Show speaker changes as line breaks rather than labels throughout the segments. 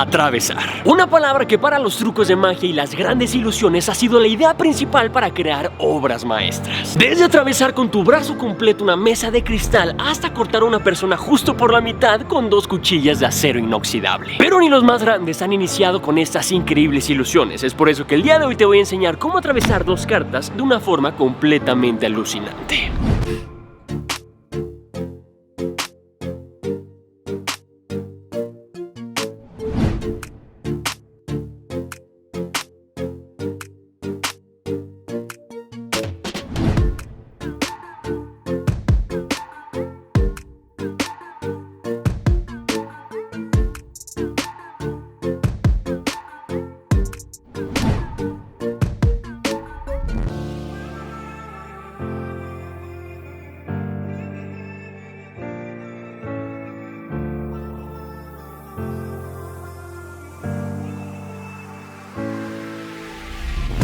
atravesar. Una palabra que para los trucos de magia y las grandes ilusiones ha sido la idea principal para crear obras maestras. Desde atravesar con tu brazo completo una mesa de cristal hasta cortar a una persona justo por la mitad con 2 cuchillas de acero inoxidable. Pero ni los más grandes han iniciado con estas increíbles ilusiones. Es por eso que el día de hoy te voy a enseñar cómo atravesar 2 cartas de una forma completamente alucinante.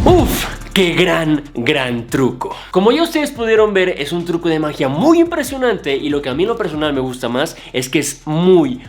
¡Uf! ¡Qué gran truco! Como ya ustedes pudieron ver, es un truco de magia muy impresionante y lo que a mí en lo personal me gusta más es que es muy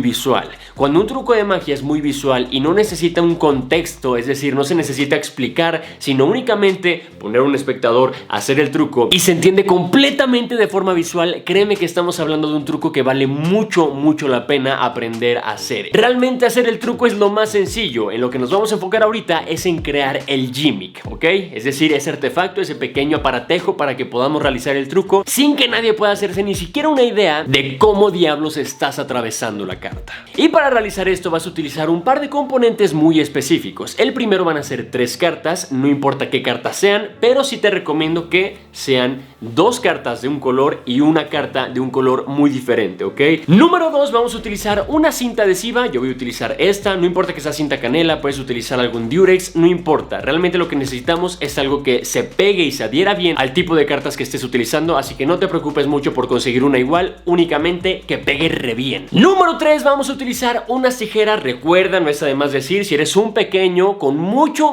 visual. Cuando un truco de magia es muy visual y no necesita un contexto, es decir, no se necesita explicar, sino únicamente poner a un espectador a hacer el truco y se entiende completamente de forma visual, créeme que estamos hablando de un truco que vale mucho la pena aprender a hacer. Realmente hacer el truco es lo más sencillo. En lo que nos vamos a enfocar ahorita es en crear el gimmick, ¿ok? Es decir, ese artefacto, ese pequeño aparatejo para que podamos realizar el truco sin que nadie pueda hacerse ni siquiera una idea de cómo diablos estás atravesando la carta. Y para realizar esto vas a utilizar un par de componentes muy específicos. El primero van a ser 3 cartas, no importa qué cartas sean, pero sí te recomiendo que sean 2 cartas de un color y una carta de un color muy diferente, ¿ok? Número 2, vamos a utilizar una cinta adhesiva. Yo voy a utilizar esta, no importa que sea cinta canela, puedes utilizar algún Durex, no importa. Realmente lo que necesitamos es algo que se pegue y se adhiera bien al tipo de cartas que estés utilizando, así que no te preocupes mucho por conseguir una igual, únicamente que pegue re bien. Número 3, vamos a utilizar unas tijeras. Recuerda, no es además decir, si eres un pequeño, con mucho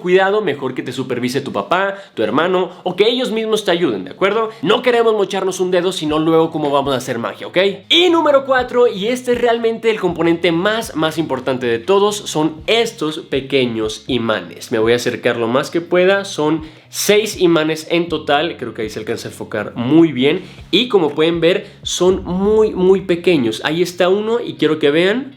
cuidado, mejor que te supervise tu papá, tu hermano o que ellos mismos te ayuden, ¿de acuerdo? No queremos mocharnos un dedo, sino luego cómo vamos a hacer magia, ¿ok? Y número 4, y este es realmente el componente más importante de todos, son estos pequeños imanes. Me voy a acercar lo más que pueda, son 6 imanes en total, creo que ahí se alcanza a enfocar muy bien y como pueden ver son muy pequeños. Ahí está uno y quiero que vean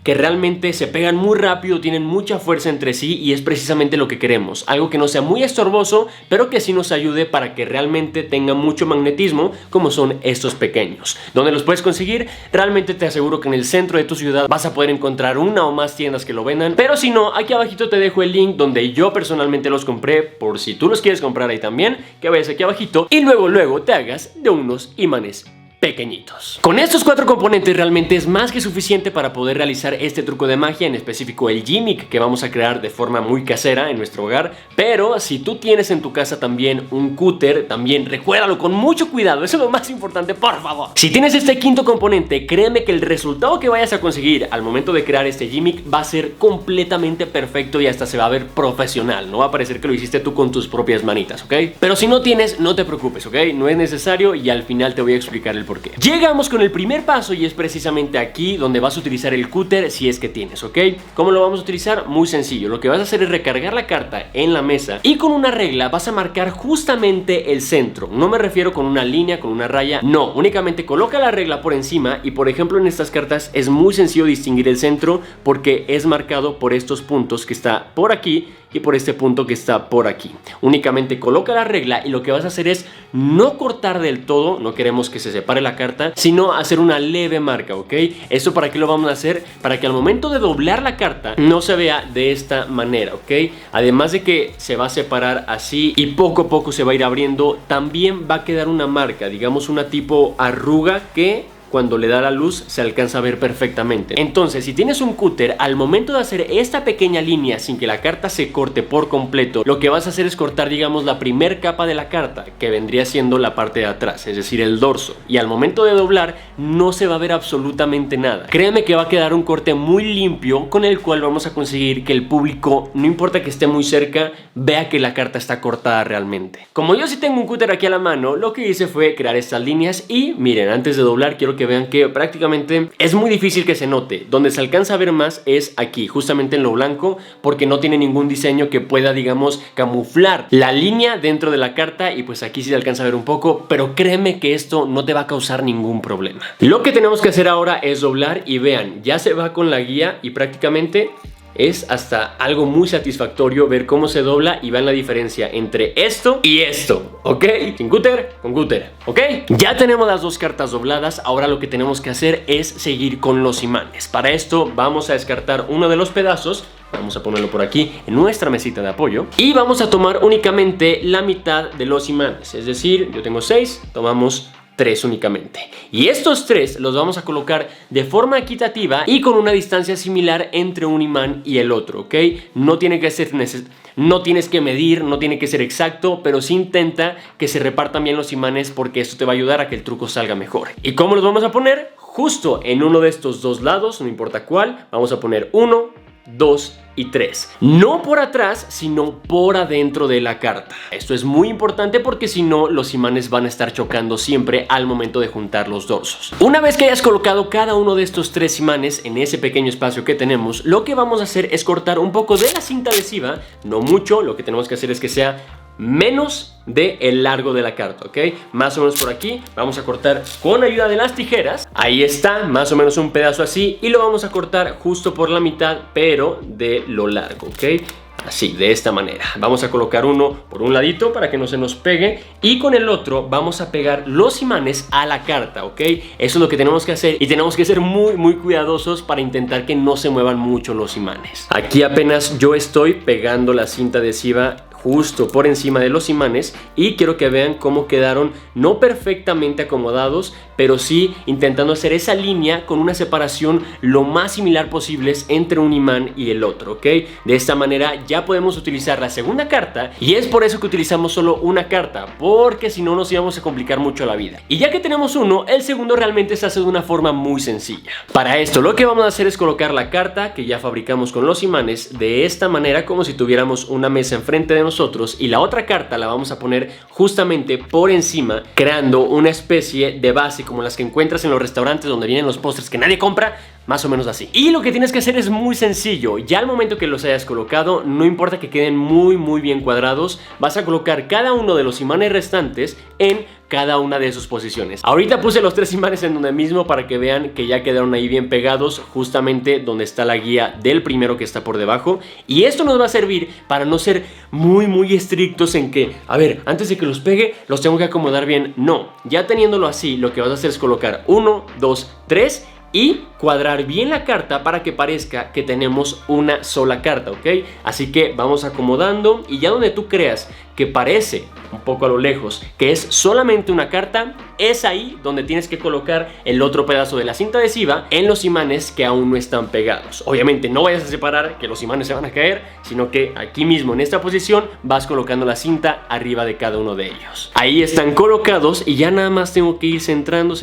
que realmente se pegan muy rápido, tienen mucha fuerza entre sí y es precisamente lo que queremos. Algo que no sea muy estorboso, pero que sí nos ayude para que realmente tenga mucho magnetismo, como son estos pequeños. ¿Dónde los puedes conseguir? Realmente te aseguro que en el centro de tu ciudad vas a poder encontrar una o más tiendas que lo vendan, pero si no, aquí abajito te dejo el link donde yo personalmente los compré, por si tú los quieres comprar ahí también, que vayas aquí abajito y luego te hagas de unos imanes pequeñitos. Con estos 4 componentes realmente es más que suficiente para poder realizar este truco de magia, en específico el gimmick que vamos a crear de forma muy casera en nuestro hogar. Pero si tú tienes en tu casa también un cúter, también recuérdalo con mucho cuidado, eso es lo más importante, por favor. Si tienes este 5º componente, créeme que el resultado que vayas a conseguir al momento de crear este gimmick va a ser completamente perfecto y hasta se va a ver profesional, no va a parecer que lo hiciste tú con tus propias manitas, ¿ok? Pero si no tienes, no te preocupes, ¿ok? No es necesario y al final te voy a explicar el por qué. Llegamos con el primer paso y es precisamente aquí donde vas a utilizar el cúter si es que tienes, ¿ok? ¿Cómo lo vamos a utilizar? Muy sencillo, lo que vas a hacer es recargar la carta en la mesa y con una regla vas a marcar justamente el centro. No me refiero con una línea, con una raya, no, únicamente coloca la regla por encima y por ejemplo en estas cartas es muy sencillo distinguir el centro porque es marcado por estos puntos que está por aquí y por este punto que está por aquí. Únicamente coloca la regla y lo que vas a hacer es no cortar del todo, no queremos que se separe la carta, sino hacer una leve marca, ¿ok? ¿Esto para qué lo vamos a hacer? Para que al momento de doblar la carta no se vea de esta manera, ¿ok? Además de que se va a separar así y poco a poco se va a ir abriendo, también va a quedar una marca, digamos una tipo arruga que cuando le da la luz se alcanza a ver perfectamente. Entonces, si tienes un cúter, al momento de hacer esta pequeña línea sin que la carta se corte por completo, lo que vas a hacer es cortar, digamos, la primer capa de la carta, que vendría siendo la parte de atrás, es decir, el dorso. Y al momento de doblar, no se va a ver absolutamente nada. Créeme que va a quedar un corte muy limpio, con el cual vamos a conseguir que el público, no importa que esté muy cerca, vea que la carta está cortada realmente. Como yo sí tengo un cúter aquí a la mano, lo que hice fue crear estas líneas y, miren, antes de doblar quiero que que vean que prácticamente es muy difícil que se note. Donde se alcanza a ver más es aquí, justamente en lo blanco, porque no tiene ningún diseño que pueda, digamos, camuflar la línea dentro de la carta, y pues aquí sí se alcanza a ver un poco, pero créeme que esto no te va a causar ningún problema. Lo que tenemos que hacer ahora es doblar y vean, ya se va con la guía y prácticamente es hasta algo muy satisfactorio ver cómo se dobla y vean la diferencia entre esto y esto, ¿ok? Sin cúter, con cúter, ¿ok? Ya tenemos las dos cartas dobladas, ahora lo que tenemos que hacer es seguir con los imanes. Para esto vamos a descartar uno de los pedazos, vamos a ponerlo por aquí en nuestra mesita de apoyo y vamos a tomar únicamente la mitad de los imanes, es decir, yo tengo 6, tomamos 3 únicamente. Y estos 3 los vamos a colocar de forma equitativa y con una distancia similar entre un imán y el otro, ¿ok? No tiene que ser no tienes que medir, no tiene que ser exacto, pero sí intenta que se repartan bien los imanes porque esto te va a ayudar a que el truco salga mejor. ¿Y cómo los vamos a poner? Justo en uno de estos dos lados, no importa cuál, vamos a poner 1, 2 y 3. No por atrás, sino por adentro de la carta. Esto es muy importante porque si no, los imanes van a estar chocando siempre al momento de juntar los dorsos. Una vez que hayas colocado cada uno de estos 3 imanes en ese pequeño espacio que tenemos, lo que vamos a hacer es cortar un poco de la cinta adhesiva, no mucho, lo que tenemos que hacer es que sea menos de el largo de la carta, ¿ok? Más o menos por aquí, vamos a cortar con ayuda de las tijeras. Ahí está, más o menos un pedazo así, y lo vamos a cortar justo por la mitad, pero de lo largo, ¿ok? Así, de esta manera. Vamos a colocar uno por un ladito para que no se nos pegue y con el otro vamos a pegar los imanes a la carta, ¿ok? Eso es lo que tenemos que hacer y tenemos que ser muy cuidadosos para intentar que no se muevan mucho los imanes. Aquí apenas yo estoy pegando la cinta adhesiva justo por encima de los imanes y quiero que vean cómo quedaron no perfectamente acomodados, pero sí intentando hacer esa línea con una separación lo más similar posible entre un imán y el otro, ¿ok? De esta manera ya podemos utilizar la segunda carta y es por eso que utilizamos solo una carta, porque si no nos íbamos a complicar mucho la vida. Y ya que tenemos uno, el segundo realmente se hace de una forma muy sencilla. Para esto lo que vamos a hacer es colocar la carta que ya fabricamos con los imanes de esta manera, como si tuviéramos una mesa enfrente de nosotros, y la otra carta la vamos a poner justamente por encima, creando una especie de base como las que encuentras en los restaurantes donde vienen los postres que nadie compra, más o menos así. Y lo que tienes que hacer es muy sencillo. Ya al momento que los hayas colocado, no importa que queden muy bien cuadrados, vas a colocar cada uno de los imanes restantes en cada una de sus posiciones. Ahorita puse los 3 imanes en donde mismo para que vean que ya quedaron ahí bien pegados, justamente donde está la guía del primero que está por debajo. Y esto nos va a servir para no ser muy estrictos en que, a ver, antes de que los pegue, los tengo que acomodar bien. No, ya teniéndolo así, lo que vas a hacer es colocar 1, 2, 3 y cuadrar bien la carta para que parezca que tenemos una sola carta, ¿ok? Así que vamos acomodando y ya donde tú creas que parece un poco a lo lejos que es solamente una carta, es ahí donde tienes que colocar el otro pedazo de la cinta adhesiva en los imanes que aún no están pegados. Obviamente no vayas a separar que los imanes se van a caer, sino que aquí mismo en esta posición vas colocando la cinta arriba de cada uno de ellos. Ahí están colocados y ya nada más tengo que ir centrando.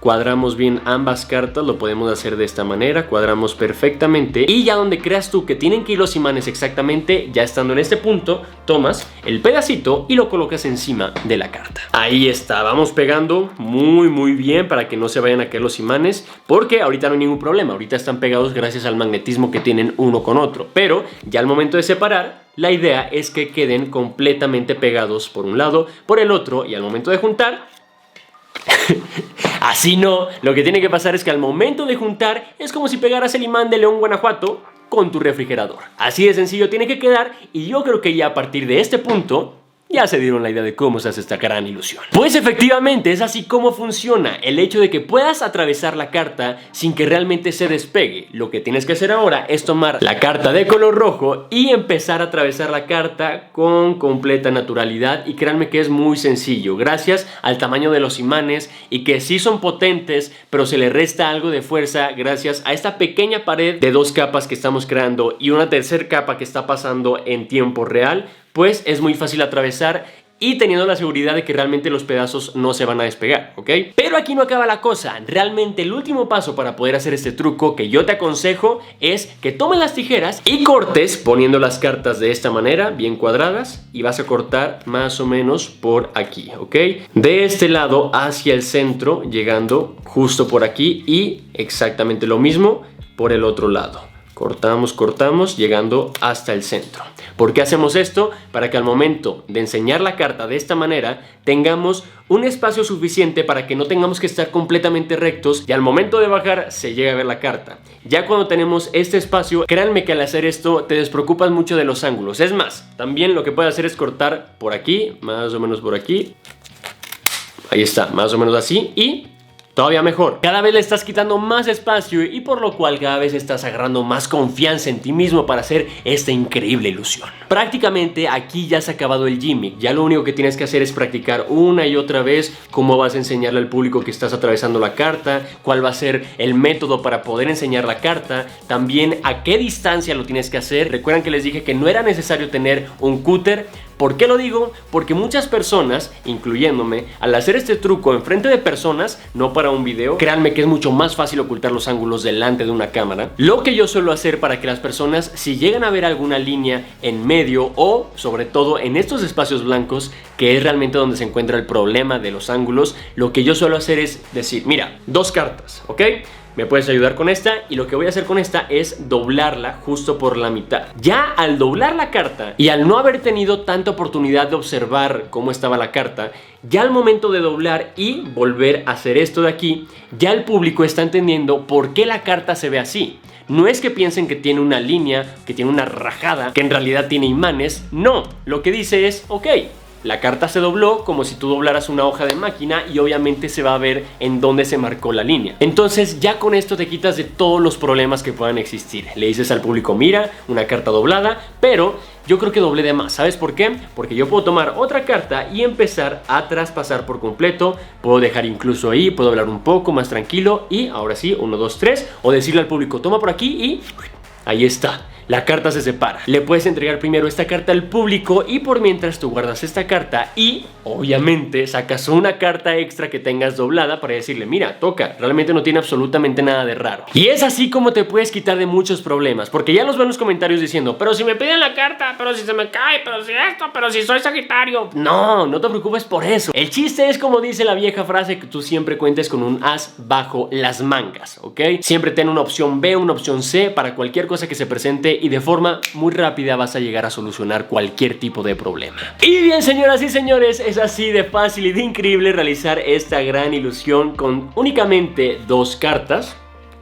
Cuadramos bien ambas cartas, lo podemos hacer de esta manera, cuadramos perfectamente y ya donde creas tú que tienen que ir los imanes exactamente, ya estando en este punto, tomas el pedacito y lo colocas encima de la carta. Ahí está, vamos pegando muy bien para que no se vayan a caer los imanes, porque ahorita no hay ningún problema, ahorita están pegados gracias al magnetismo que tienen uno con otro, pero ya al momento de separar, la idea es que queden completamente pegados por un lado, por el otro, y al momento de juntar así no, lo que tiene que pasar es que al momento de juntar es como si pegaras el imán de León, Guanajuato con tu refrigerador. Así de sencillo tiene que quedar y yo creo que ya a partir de este punto ya se dieron la idea de cómo se hace esta gran ilusión. Pues efectivamente es así como funciona el hecho de que puedas atravesar la carta sin que realmente se despegue. Lo que tienes que hacer ahora es tomar la carta de color rojo y empezar a atravesar la carta con completa naturalidad, y créanme que es muy sencillo gracias al tamaño de los imanes y que sí son potentes, pero se le resta algo de fuerza gracias a esta pequeña pared de 2 capas que estamos creando y una tercera capa que está pasando en tiempo real. Pues es muy fácil atravesar y teniendo la seguridad de que realmente los pedazos no se van a despegar, ¿ok? Pero aquí no acaba la cosa. Realmente el último paso para poder hacer este truco que yo te aconsejo es que tomes las tijeras y cortes poniendo las cartas de esta manera, bien cuadradas, y vas a cortar más o menos por aquí, ¿ok? De este lado hacia el centro, llegando justo por aquí, y exactamente lo mismo por el otro lado. Cortamos, llegando hasta el centro. ¿Por qué hacemos esto? Para que al momento de enseñar la carta de esta manera tengamos un espacio suficiente para que no tengamos que estar completamente rectos y al momento de bajar se llegue a ver la carta. Ya cuando tenemos este espacio, créanme que al hacer esto te despreocupas mucho de los ángulos. Es más, también lo que puedes hacer es cortar por aquí, más o menos por aquí. Ahí está, más o menos así, y todavía mejor, cada vez le estás quitando más espacio y por lo cual cada vez estás agarrando más confianza en ti mismo para hacer esta increíble ilusión. Prácticamente aquí ya se ha acabado el gimmick, ya lo único que tienes que hacer es practicar una y otra vez cómo vas a enseñarle al público que estás atravesando la carta, cuál va a ser el método para poder enseñar la carta, también a qué distancia lo tienes que hacer. Recuerdan que les dije que no era necesario tener un cúter. ¿Por qué lo digo? Porque muchas personas, incluyéndome, al hacer este truco enfrente de personas, no para un video, créanme que es mucho más fácil ocultar los ángulos delante de una cámara. Lo que yo suelo hacer para que las personas, si llegan a ver alguna línea en medio o sobre todo en estos espacios blancos, que es realmente donde se encuentra el problema de los ángulos, lo que yo suelo hacer es decir, mira, 2 cartas, ¿ok? Me puedes ayudar con esta y lo que voy a hacer con esta es doblarla justo por la mitad. Ya al doblar la carta y al no haber tenido tanta oportunidad de observar cómo estaba la carta, ya al momento de doblar y volver a hacer esto de aquí, ya el público está entendiendo por qué la carta se ve así. No es que piensen que tiene una línea, que tiene una rajada, que en realidad tiene imanes. No, lo que dice es, ok, la carta se dobló como si tú doblaras una hoja de máquina y obviamente se va a ver en dónde se marcó la línea. Entonces ya con esto te quitas de todos los problemas que puedan existir. Le dices al público, mira, una carta doblada, pero yo creo que doblé de más. ¿Sabes por qué? Porque yo puedo tomar otra carta y empezar a traspasar por completo. Puedo dejar incluso ahí, puedo hablar un poco más tranquilo y ahora sí, 1, 2, 3. O decirle al público, toma por aquí y ahí está. La carta se separa. Le puedes entregar primero esta carta al público y por mientras tú guardas esta carta y obviamente sacas una carta extra que tengas doblada para decirle, mira, toca, realmente no tiene absolutamente nada de raro. Y es así como te puedes quitar de muchos problemas, porque ya los veo en los comentarios diciendo, pero si me piden la carta, pero si se me cae, pero si esto, pero si soy Sagitario. No, no te preocupes por eso. El chiste es, como dice la vieja frase, que tú siempre cuentes con un as bajo las mangas, ¿ok? Siempre ten una opción B, una opción C para cualquier cosa que se presente y de forma muy rápida vas a llegar a solucionar cualquier tipo de problema. Y bien, señoras y señores, es así de fácil y de increíble realizar esta gran ilusión con únicamente 2 cartas.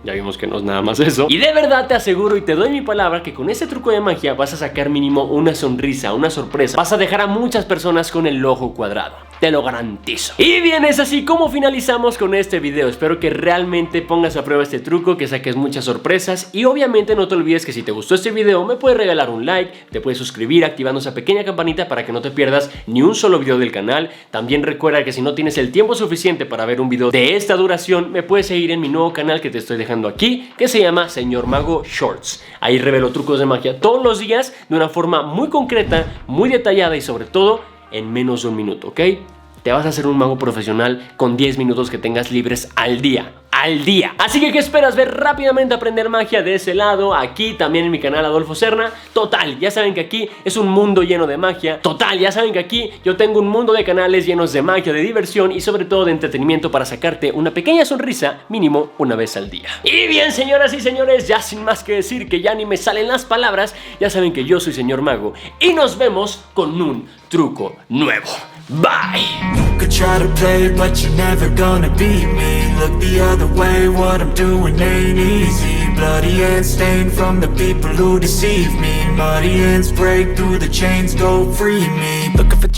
Ya vimos que no es nada más eso. Y de verdad te aseguro y te doy mi palabra que con este truco de magia vas a sacar mínimo una sonrisa, una sorpresa. Vas a dejar a muchas personas con el ojo cuadrado. Te lo garantizo. Y bien, es así como finalizamos con este video. Espero que realmente pongas a prueba este truco, que saques muchas sorpresas. Y obviamente no te olvides que si te gustó este video me puedes regalar un like, te puedes suscribir activando esa pequeña campanita para que no te pierdas ni un solo video del canal. También recuerda que si no tienes el tiempo suficiente para ver un video de esta duración, me puedes seguir en mi nuevo canal que te estoy dejando aquí, que se llama Señor Mago Shorts. Ahí revelo trucos de magia todos los días de una forma muy concreta, muy detallada y sobre todo en menos de un minuto, ¿ok? Te vas a hacer un mago profesional con 10 minutos que tengas libres al día. Así que ¿qué esperas? Ver rápidamente aprender magia de ese lado, aquí también en mi canal Adolfo Serna. Total, ya saben que aquí es un mundo lleno de magia. Total, ya saben que aquí yo tengo un mundo de canales llenos de magia, de diversión y sobre todo de entretenimiento para sacarte una pequeña sonrisa mínimo una vez al día. Y bien, señoras y señores, ya sin más que decir, que ya ni me salen las palabras, ya saben que yo soy Señor Mago y nos vemos con un truco nuevo. Bye.
Could try to play, but you're never gonna beat me. Look the other way, what I'm doing ain't easy. Bloody hands stained from the people who deceive me. Muddy hands break through the chains, go free me. Looking for